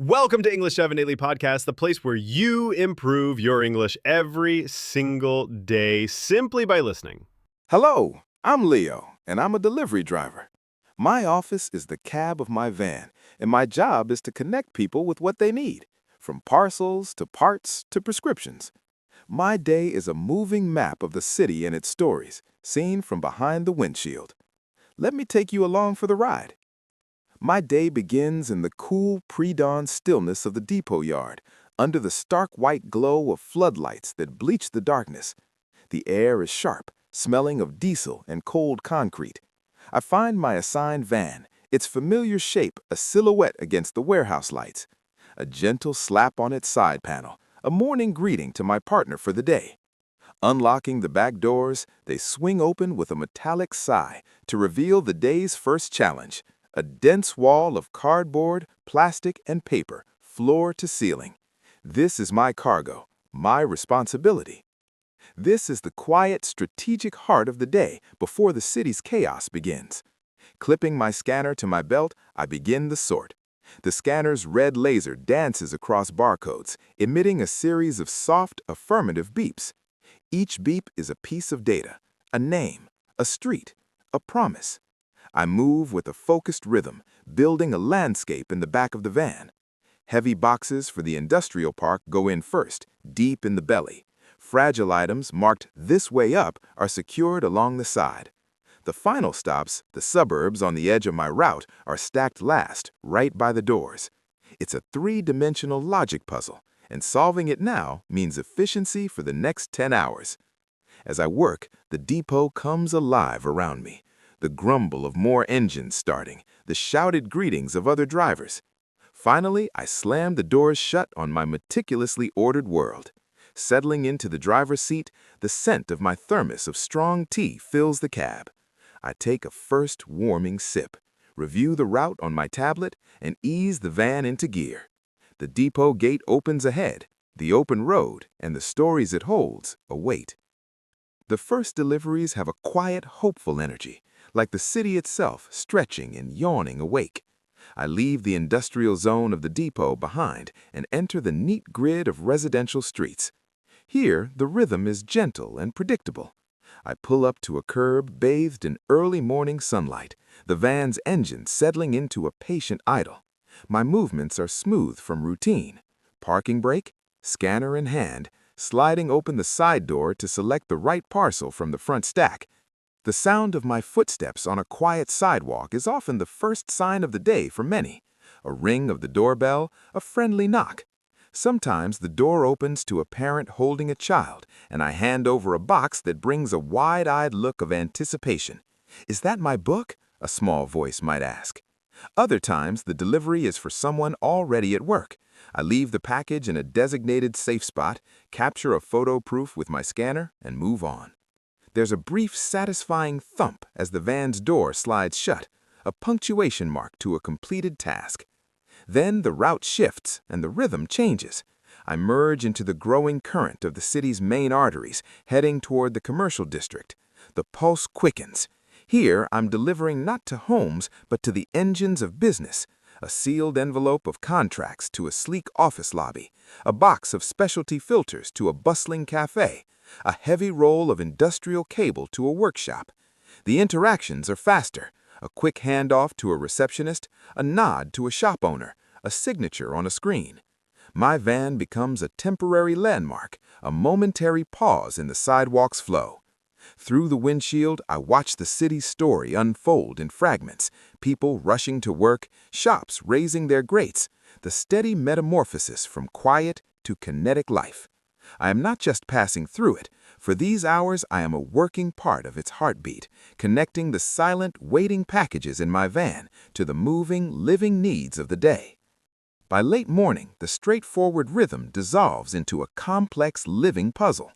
Welcome to English Evidently Podcast, the place where you improve your English every single day simply by listening. Hello, I'm Leo, and I'm a delivery driver. My office is the cab of my van, and my job is to connect people with what they need, from parcels to parts to prescriptions. My day is a moving map of the city and its stories, seen from behind the windshield. Let me take you along for the ride. My day begins in the cool pre-dawn stillness of the depot yard, under the stark white glow of floodlights that bleach the darkness. The air is sharp, smelling of diesel and cold concrete. I find my assigned van, its familiar shape a silhouette against the warehouse lights. A gentle slap on its side panel, a morning greeting to my partner for the day. Unlocking the back doors, they swing open with a metallic sigh to reveal the day's first challenge, a dense wall of cardboard, plastic, and paper, floor to ceiling. This is my cargo, my responsibility. This is the quiet, strategic heart of the day before the city's chaos begins. Clipping my scanner to my belt, I begin the sort. The scanner's red laser dances across barcodes, emitting a series of soft, affirmative beeps. Each beep is a piece of data, a name, a street, a promise. I move with a focused rhythm, building a landscape in the back of the van. Heavy boxes for the industrial park go in first, deep in the belly. Fragile items marked "this way up" are secured along the side. The final stops, the suburbs on the edge of my route, are stacked last, right by the doors. It's a three-dimensional logic puzzle, and solving it now means efficiency for the next 10 hours. As I work, the depot comes alive around me. The grumble of more engines starting, the shouted greetings of other drivers. Finally, I slam the doors shut on my meticulously ordered world. Settling into the driver's seat, the scent of my thermos of strong tea fills the cab. I take a first warming sip, review the route on my tablet, and ease the van into gear. The depot gate opens ahead, the open road and the stories it holds await. The first deliveries have a quiet, hopeful energy, like the city itself stretching and yawning awake. I leave the industrial zone of the depot behind and enter the neat grid of residential streets. Here, the rhythm is gentle and predictable. I pull up to a curb bathed in early morning sunlight, the van's engine settling into a patient idle. My movements are smooth from routine. Parking brake, scanner in hand, sliding open the side door to select the right parcel from the front stack. The sound of my footsteps on a quiet sidewalk is often the first sign of the day for many. A ring of the doorbell, a friendly knock. Sometimes the door opens to a parent holding a child, and I hand over a box that brings a wide-eyed look of anticipation. "Is that my book?" a small voice might ask. Other times, the delivery is for someone already at work. I leave the package in a designated safe spot, capture a photo proof with my scanner, and move on. There's a brief, satisfying thump as the van's door slides shut, a punctuation mark to a completed task. Then the route shifts and the rhythm changes. I merge into the growing current of the city's main arteries, heading toward the commercial district. The pulse quickens. Here, I'm delivering not to homes, but to the engines of business. A sealed envelope of contracts to a sleek office lobby, a box of specialty filters to a bustling cafe, a heavy roll of industrial cable to a workshop. The interactions are faster. A quick handoff to a receptionist, a nod to a shop owner, a signature on a screen. My van becomes a temporary landmark, a momentary pause in the sidewalk's flow. Through the windshield, I watch the city's story unfold in fragments, people rushing to work, shops raising their grates, the steady metamorphosis from quiet to kinetic life. I am not just passing through it. For these hours, I am a working part of its heartbeat, connecting the silent, waiting packages in my van to the moving, living needs of the day. By late morning, the straightforward rhythm dissolves into a complex, living puzzle.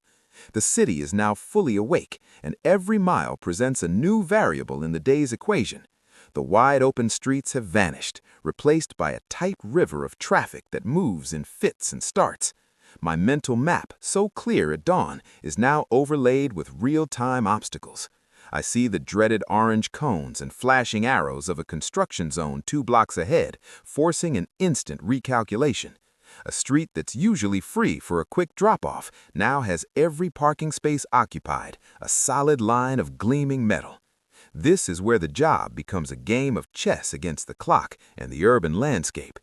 The city is now fully awake, and every mile presents a new variable in the day's equation. The wide-open streets have vanished, replaced by a tight river of traffic that moves in fits and starts. My mental map, so clear at dawn, is now overlaid with real-time obstacles. I see the dreaded orange cones and flashing arrows of a construction zone 2 blocks ahead, forcing an instant recalculation. A street that's usually free for a quick drop-off now has every parking space occupied, a solid line of gleaming metal. This is where the job becomes a game of chess against the clock and the urban landscape.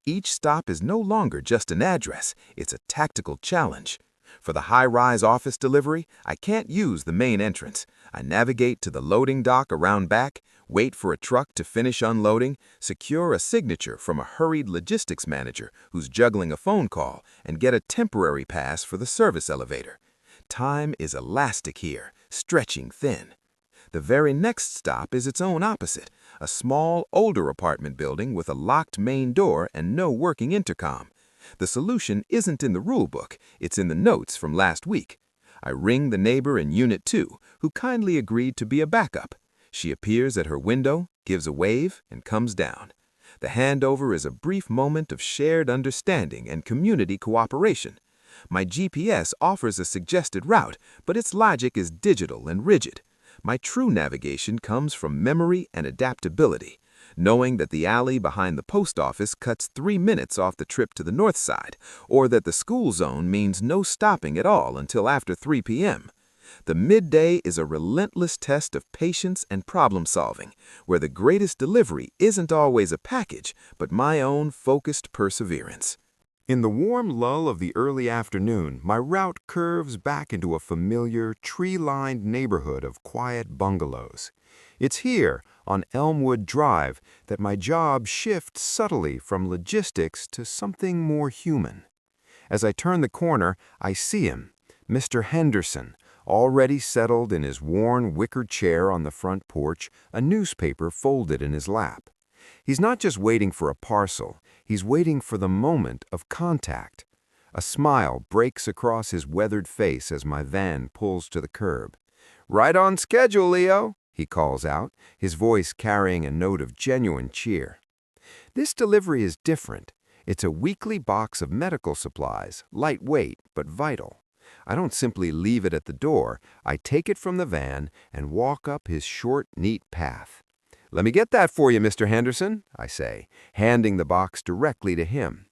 Each stop is no longer just an address, it's a tactical challenge. For the high-rise office delivery, I can't use the main entrance. I navigate to the loading dock around back, wait for a truck to finish unloading, secure a signature from a hurried logistics manager who's juggling a phone call, and get a temporary pass for the service elevator. Time is elastic here, stretching thin. The very next stop is its own opposite, a small, older apartment building with a locked main door and no working intercom. The solution isn't in the rulebook, it's in the notes from last week. I ring the neighbor in Unit 2, who kindly agreed to be a backup. She appears at her window, gives a wave, and comes down. The handover is a brief moment of shared understanding and community cooperation. My GPS offers a suggested route, but its logic is digital and rigid. My true navigation comes from memory and adaptability, knowing that the alley behind the post office cuts 3 minutes off the trip to the north side, or that the school zone means no stopping at all until after 3 p.m. The midday is a relentless test of patience and problem solving, where the greatest delivery isn't always a package, but my own focused perseverance. In the warm lull of the early afternoon, my route curves back into a familiar, tree-lined neighborhood of quiet bungalows. It's here, on Elmwood Drive, that my job shifts subtly from logistics to something more human. As I turn the corner, I see him, Mr. Henderson, already settled in his worn wicker chair on the front porch, a newspaper folded in his lap. He's not just waiting for a parcel, he's waiting for the moment of contact. A smile breaks across his weathered face as my van pulls to the curb. "Right on schedule, Leo," he calls out, his voice carrying a note of genuine cheer. This delivery is different. It's a weekly box of medical supplies, lightweight but vital. I don't simply leave it at the door, I take it from the van and walk up his short, neat path. "Let me get that for you, Mr. Henderson," I say, handing the box directly to him.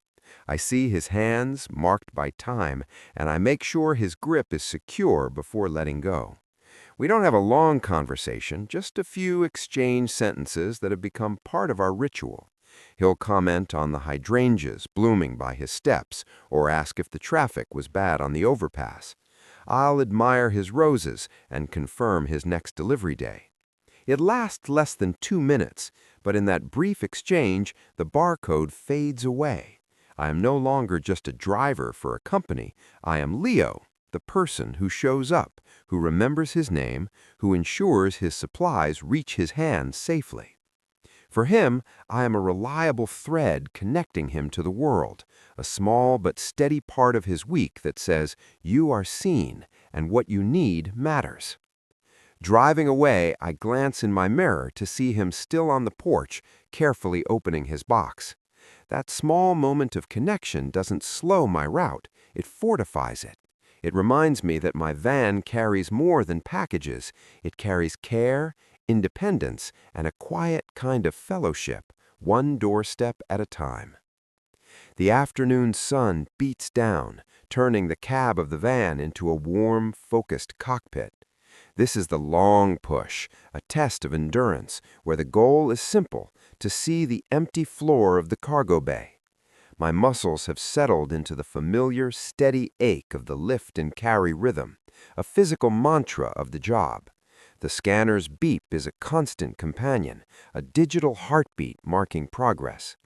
I see his hands, marked by time, and I make sure his grip is secure before letting go. We don't have a long conversation, just a few exchanged sentences that have become part of our ritual. He'll comment on the hydrangeas blooming by his steps, or ask if the traffic was bad on the overpass. I'll admire his roses and confirm his next delivery day. It lasts less than 2 minutes, but in that brief exchange, the barcode fades away. I am no longer just a driver for a company. I am Leo, the person who shows up, who remembers his name, who ensures his supplies reach his hands safely. For him, I am a reliable thread connecting him to the world, a small but steady part of his week that says, "You are seen, and what you need matters." Driving away, I glance in my mirror to see him still on the porch, carefully opening his box. That small moment of connection doesn't slow my route, it fortifies it. It reminds me that my van carries more than packages. It carries care, independence, and a quiet kind of fellowship, one doorstep at a time. The afternoon sun beats down, turning the cab of the van into a warm, focused cockpit. This is the long push, a test of endurance, where the goal is simple, to see the empty floor of the cargo bay. My muscles have settled into the familiar, steady ache of the lift and carry rhythm, a physical mantra of the job. The scanner's beep is a constant companion, a digital heartbeat marking progress.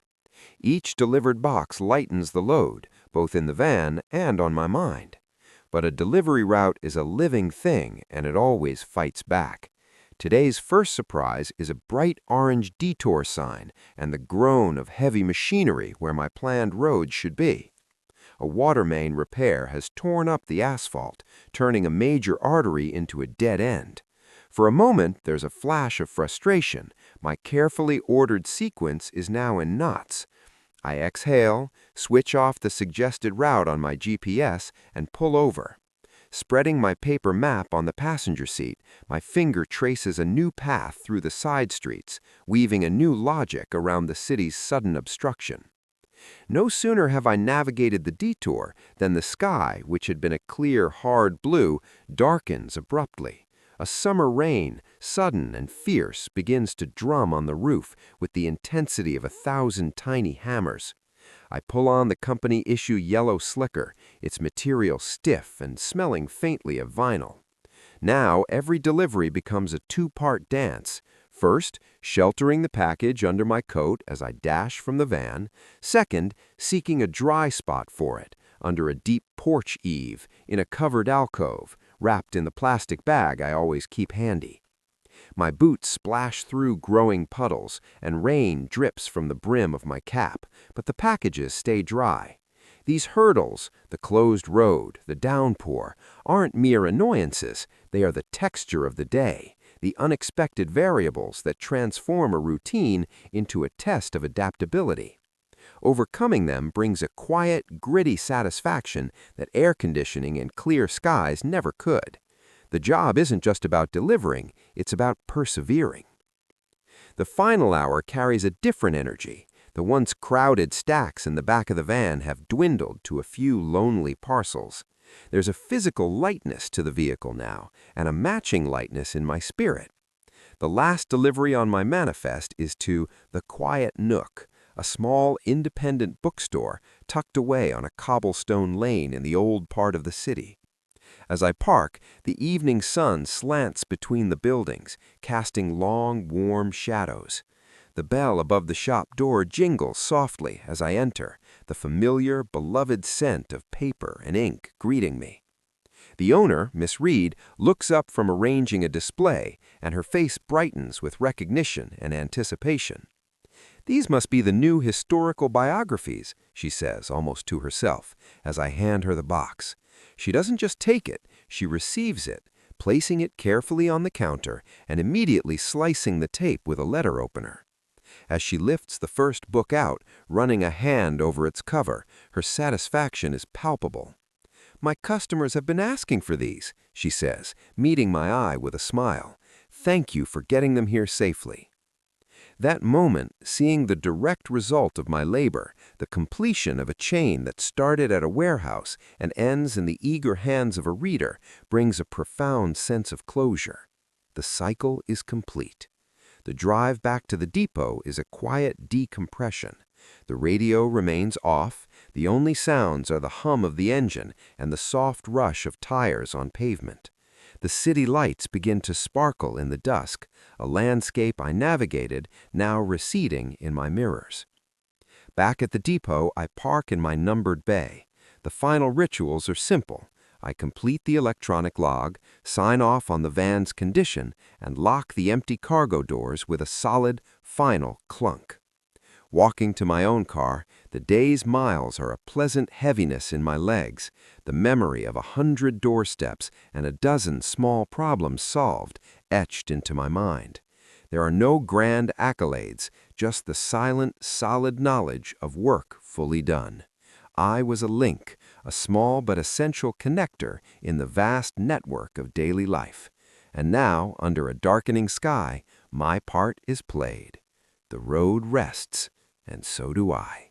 Each delivered box lightens the load, both in the van and on my mind. But a delivery route is a living thing, and it always fights back. Today's first surprise is a bright orange detour sign and the groan of heavy machinery where my planned road should be. A water main repair has torn up the asphalt, turning a major artery into a dead end. For a moment, there's a flash of frustration. My carefully ordered sequence is now in knots. I exhale, switch off the suggested route on my GPS, and pull over. Spreading my paper map on the passenger seat, my finger traces a new path through the side streets, weaving a new logic around the city's sudden obstruction. No sooner have I navigated the detour than the sky, which had been a clear, hard blue, darkens abruptly. A summer rain, sudden and fierce, begins to drum on the roof with the intensity of 1,000 tiny hammers. I pull on the company-issue yellow slicker, its material stiff and smelling faintly of vinyl. Now every delivery becomes a two-part dance. First, sheltering the package under my coat as I dash from the van. Second, seeking a dry spot for it, under a deep porch eave, in a covered alcove, wrapped in the plastic bag I always keep handy. My boots splash through growing puddles, and rain drips from the brim of my cap, but the packages stay dry. These hurdles, the closed road, the downpour, aren't mere annoyances, they are the texture of the day, the unexpected variables that transform a routine into a test of adaptability. Overcoming them brings a quiet, gritty satisfaction that air conditioning and clear skies never could. The job isn't just about delivering, it's about persevering. The final hour carries a different energy. The once crowded stacks in the back of the van have dwindled to a few lonely parcels. There's a physical lightness to the vehicle now, and a matching lightness in my spirit. The last delivery on my manifest is to The Quiet Nook, a small independent bookstore tucked away on a cobblestone lane in the old part of the city. As I park, the evening sun slants between the buildings, casting long, warm shadows. The bell above the shop door jingles softly as I enter, the familiar, beloved scent of paper and ink greeting me. The owner, Miss Reed, looks up from arranging a display, and her face brightens with recognition and anticipation. "These must be the new historical biographies," she says, almost to herself, as I hand her the box. She doesn't just take it, she receives it, placing it carefully on the counter and immediately slicing the tape with a letter opener. As she lifts the first book out, running a hand over its cover, her satisfaction is palpable. "My customers have been asking for these," she says, meeting my eye with a smile. "Thank you for getting them here safely." That moment, seeing the direct result of my labor, the completion of a chain that started at a warehouse and ends in the eager hands of a reader, brings a profound sense of closure. The cycle is complete. The drive back to the depot is a quiet decompression. The radio remains off. The only sounds are the hum of the engine and the soft rush of tires on pavement. The city lights begin to sparkle in the dusk, a landscape I navigated, now receding in my mirrors. Back at the depot, I park in my numbered bay. The final rituals are simple. I complete the electronic log, sign off on the van's condition, and lock the empty cargo doors with a solid, final clunk. Walking to my own car, the day's miles are a pleasant heaviness in my legs, the memory of 100 doorsteps and a dozen small problems solved, etched into my mind. There are no grand accolades, just the silent, solid knowledge of work fully done. I was a link, a small but essential connector in the vast network of daily life. And now, under a darkening sky, my part is played. The road rests, and so do I.